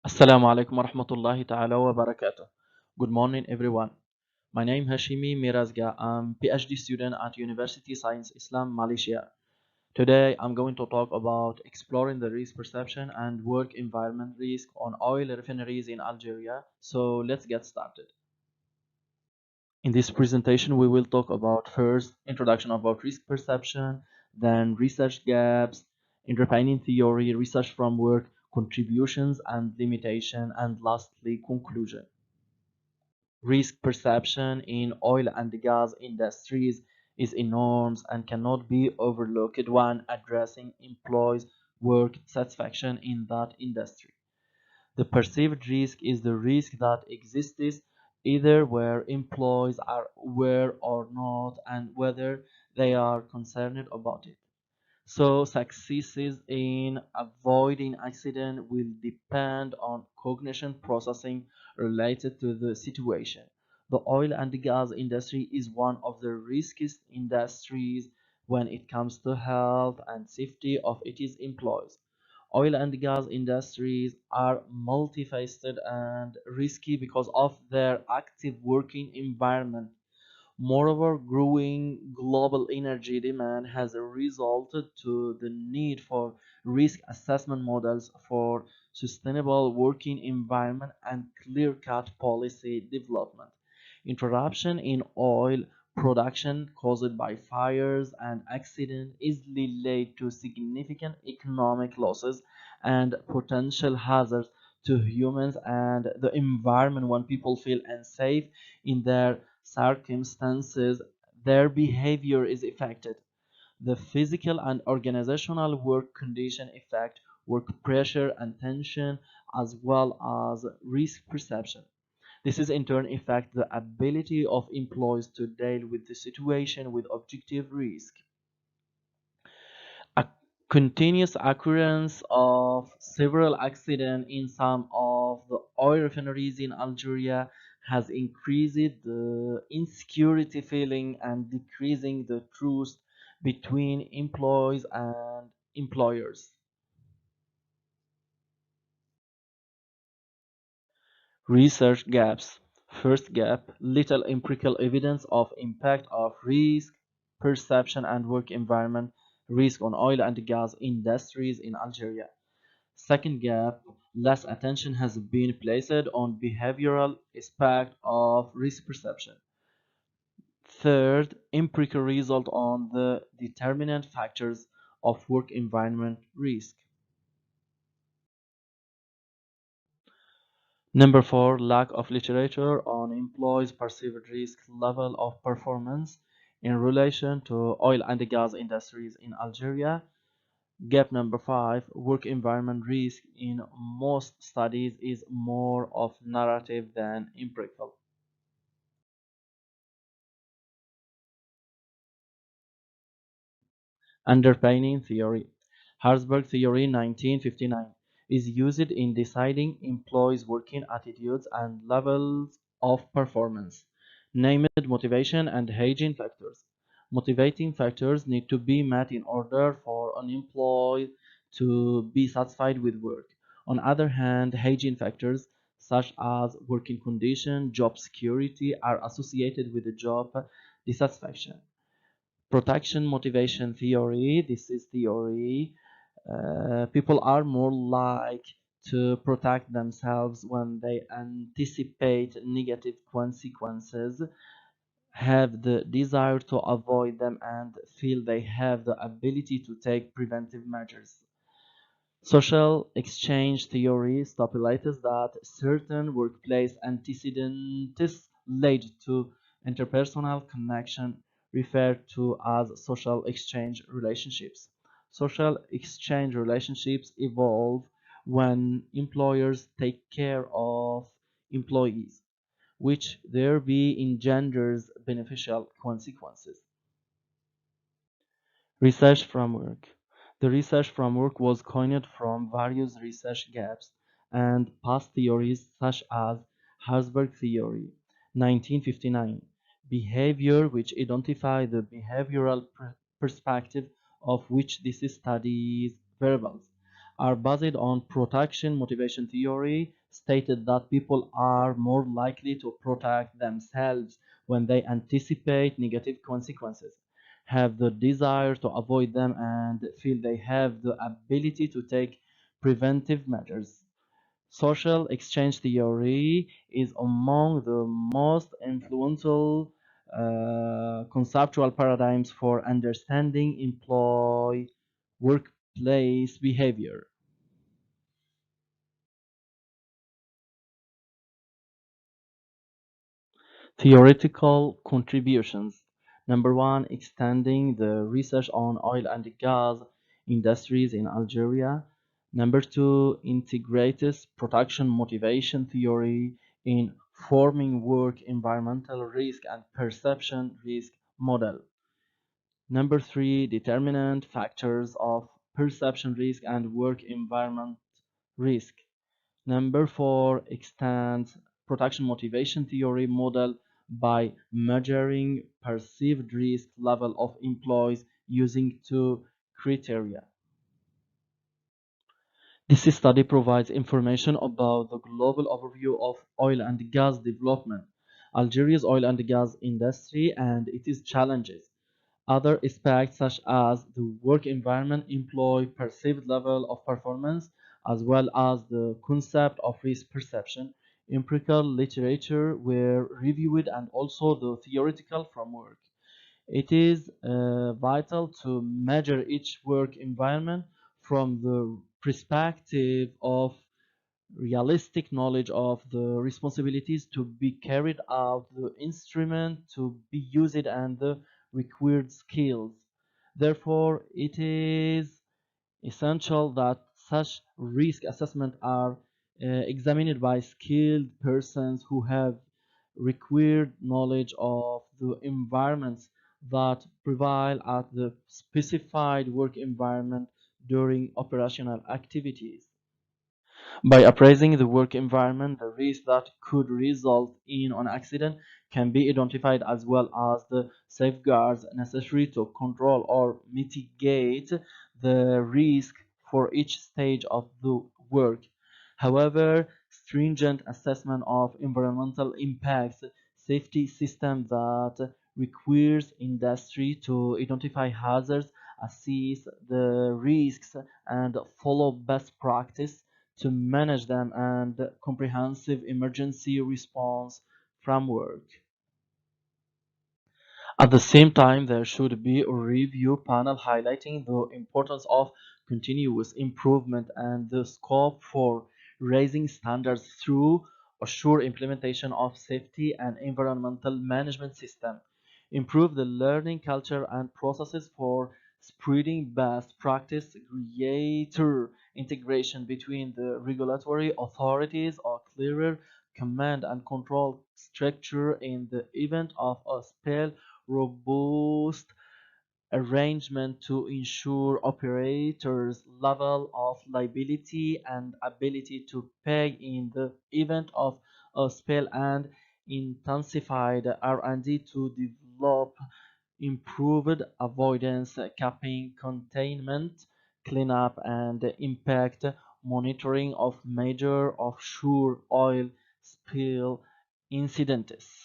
Assalamu alaikum wa rahmatullahi ta'ala wa barakatuh. Good morning, everyone. My name is Hashimi Merazga. I'm PhD student at University Science Islam, Malaysia. Today, I'm going to talk about exploring the risk perception and work environment risk on oil refineries in Algeria. So let's get started. In this presentation, we will talk about first introduction about risk perception, then research gaps, underpinning theory, research framework, contributions and limitation, and lastly conclusion. Risk perception in oil and gas industries is enormous and cannot be overlooked when addressing employees' work satisfaction in that industry. The perceived risk is the risk that exists either where employees are aware or not and whether they are concerned about it. So successes in avoiding accident will depend on cognition processing related to the situation. The oil and gas industry is one of the riskiest industries when it comes to health and safety of its employees. Oil and gas industries are multifaceted and risky because of their active working environment. Moreover, growing global energy demand has resulted to the need for risk assessment models for sustainable working environment and clear-cut policy development. Interruption in oil production caused by fires and accidents easily lead to significant economic losses and potential hazards to humans and the environment. When people feel unsafe in their circumstances, their behavior is affected. The physical and organizational work condition affect work pressure and tension as well as risk perception. This is in turn affect the ability of employees to deal with the situation with objective risk. A continuous occurrence of several accidents in some of the oil refineries in Algeria has increased the insecurity feeling and decreasing the trust between employees and employers. Research gaps. First gap, little empirical evidence of impact of risk, perception and work environment risk on oil and gas industries in Algeria. Second gap, less attention has been placed on behavioral aspect of risk perception. Third, empirical result on the determinant factors of work environment risk. Number four, lack of literature on employees' perceived risk level of performance in relation to oil and gas industries in Algeria. Gap number five, work environment risk in most studies is more of narrative than empirical. Underpinning theory. Herzberg theory 1959 is used in deciding employees' working attitudes and levels of performance. Named motivation and hygiene factors. Motivating factors need to be met in order for an employee to be satisfied with work. On the other hand, hygiene factors such as working condition, job security are associated with the job dissatisfaction. Protection motivation theory. This is theory. People are more like to protect themselves when they anticipate negative consequences, have the desire to avoid them, and feel they have the ability to take preventive measures. Social exchange theory stipulates that certain workplace antecedents lead to interpersonal connection referred to as social exchange relationships. Social exchange relationships evolve when employers take care of employees, which thereby engenders beneficial consequences. Research framework. The research framework was coined from various research gaps and past theories such as Herzberg theory, 1959, behavior, which identify the behavioral perspective of which this studies variables. are based on protection motivation theory, stated that people are more likely to protect themselves when they anticipate negative consequences, have the desire to avoid them, and feel they have the ability to take preventive measures. Social exchange theory is among the most influential conceptual paradigms for understanding employee workplace behavior. Theoretical contributions. Number one, extending the research on oil and gas industries in Algeria. Number two, integrates production motivation theory in forming work environmental risk and perception risk model. Number three, determinant factors of perception risk and work environment risk. Number four, extends production motivation theory model by measuring perceived risk level of employees using two criteria. This study provides information about the global overview of oil and gas development, Algeria's oil and gas industry and its challenges. Other aspects such as the work environment, employee perceived level of performance, as well as the concept of risk perception, empirical literature were reviewed and also the theoretical framework. It is vital to measure each work environment from the perspective of realistic knowledge of the responsibilities to be carried out, the instrument to be used, and the required skills. Therefore, it is essential that such risk assessments are examined by skilled persons who have required knowledge of the environments that prevail at the specified work environment during operational activities. By appraising the work environment, the risk that could result in an accident can be identified as well as the safeguards necessary to control or mitigate the risk for each stage of the work. However, stringent assessment of environmental impacts, safety system that requires industry to identify hazards, assess the risks, and follow best practice to manage them, and comprehensive emergency response framework. At the same time, there should be a review panel highlighting the importance of continuous improvement and the scope for raising standards through a sure implementation of safety and environmental management system. Improve the learning culture and processes for spreading best practice, greater integration between the regulatory authorities, a clearer command and control structure in the event of a spill, robust arrangement to ensure operators' level of liability and ability to pay in the event of a spill, and intensified R&D to develop improved avoidance, capping, containment, cleanup, and impact monitoring of major offshore oil spill incidents.